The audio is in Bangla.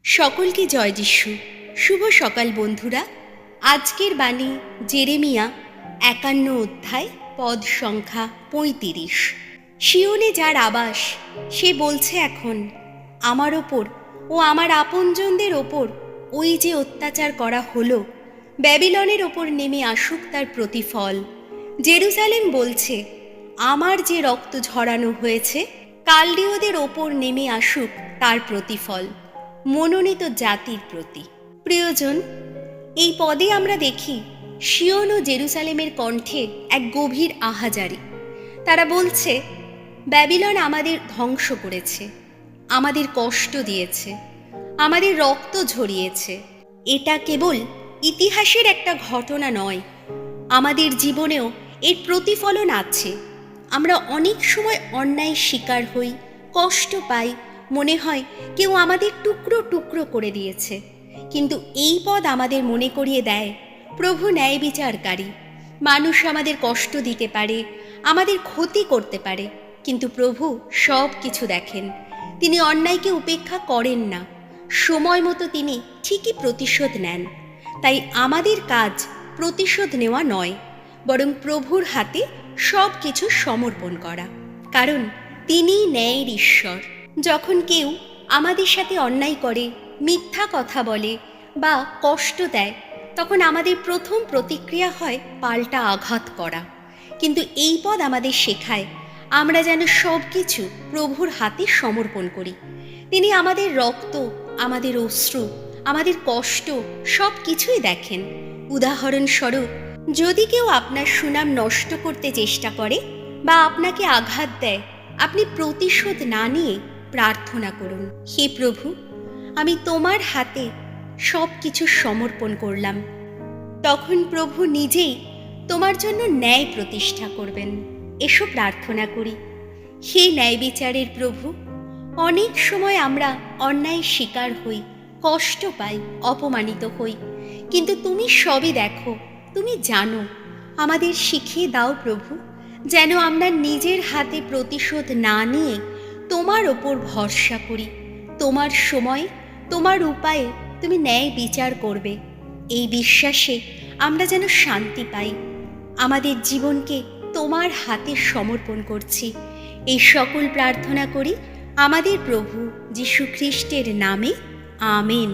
সকলকে জয় যিশু। শুভ সকাল বন্ধুরা। আজকের বাণী জেরেমিয়া ৫১ অধ্যায় পদ সংখ্যা ৩৫। সিওনে যার আবাস, সে বলছে এখন আমার ওপর ও আমার আপনজনদের ওপর ওই যে অত্যাচার করা হলো, ব্যাবিলনের ওপর নেমে আসুক তার প্রতিফল। জেরুজালেম বলছে আমার যে রক্ত ঝরানো হয়েছে, কালদীয়দের ওপর নেমে আসুক তার প্রতিফল, মনোনীত জাতির প্রতি। প্রিয়জন, এই পদে আমরা দেখি সিওন ও জেরুজালেমের কণ্ঠে এক গভীর আহাজারি। তারা বলছে ব্যাবিলন আমাদের ধ্বংস করেছে, আমাদের কষ্ট দিয়েছে, আমাদের রক্ত ঝরিয়েছে। এটা কেবল ইতিহাসের একটা ঘটনা নয়, আমাদের জীবনেও এর প্রতিফলন আছে। আমরা অনেক সময় অন্যায় শিকার হই, কষ্ট পাই, মনে হয় কেউ আমাদের টুকরো টুকরো করে দিয়েছে। কিন্তু এই পদ আমাদের মনে করিয়ে দেয় প্রভু ন্যায় বিচারকারী। মানুষ আমাদের কষ্ট দিতে পারে, আমাদের ক্ষতি করতে পারে, কিন্তু প্রভু সব কিছু দেখেন। তিনি অন্যায়কে উপেক্ষা করেন না, সময় মতো তিনি ঠিকই প্রতিশোধ নেন। তাই আমাদের কাজ প্রতিশোধ নেওয়া নয়, বরং প্রভুর হাতে সব কিছু সমর্পণ করা, কারণ তিনি ন্যায়ের ঈশ্বর। যখন কেউ আমাদের সাথে অন্যায় করে, মিথ্যা কথা বলে বা কষ্ট দেয়, তখন আমাদের প্রথম প্রতিক্রিয়া হয় পাল্টা আঘাত করা। কিন্তু এই পদ আমাদের শেখায় আমরা যেন সব কিছু প্রভুর হাতে সমর্পণ করি। তিনি আমাদের রক্ত, আমাদের অশ্রু, আমাদের কষ্ট সব কিছুই দেখেন। উদাহরণস্বরূপ, যদি কেউ আপনার সুনাম নষ্ট করতে চেষ্টা করে বা আপনাকে আঘাত দেয়, আপনি প্রতিশোধ না নিয়ে প্রার্থনা করুন, হে প্রভু, আমি তোমার হাতে সব কিছু সমর্পণ করলাম। তখন প্রভু নিজেই তোমার জন্য ন্যায় প্রতিষ্ঠা করবেন। এসো প্রার্থনা করি। হে ন্যায় বিচারের প্রভু, অনেক সময় আমরা অন্যায় শিকার হই, কষ্ট পাই, অপমানিত হই, কিন্তু তুমি সবই দেখো, তুমি জানো। আমাদের শিখিয়ে দাও প্রভু, যেন আমরা নিজের হাতে প্রতিশোধ না নিয়ে তোমার ওপর ভরসা করি। তোমার সময়, তোমার উপায়ে তুমি ন্যায় বিচার করবে, এই বিশ্বাসে আমরা যেন শান্তি পাই। আমাদের জীবনকে তোমার হাতে সমর্পণ করছি। এই সকল প্রার্থনা করি আমাদের প্রভু যীশু খ্রিস্টের নামে, আমেন।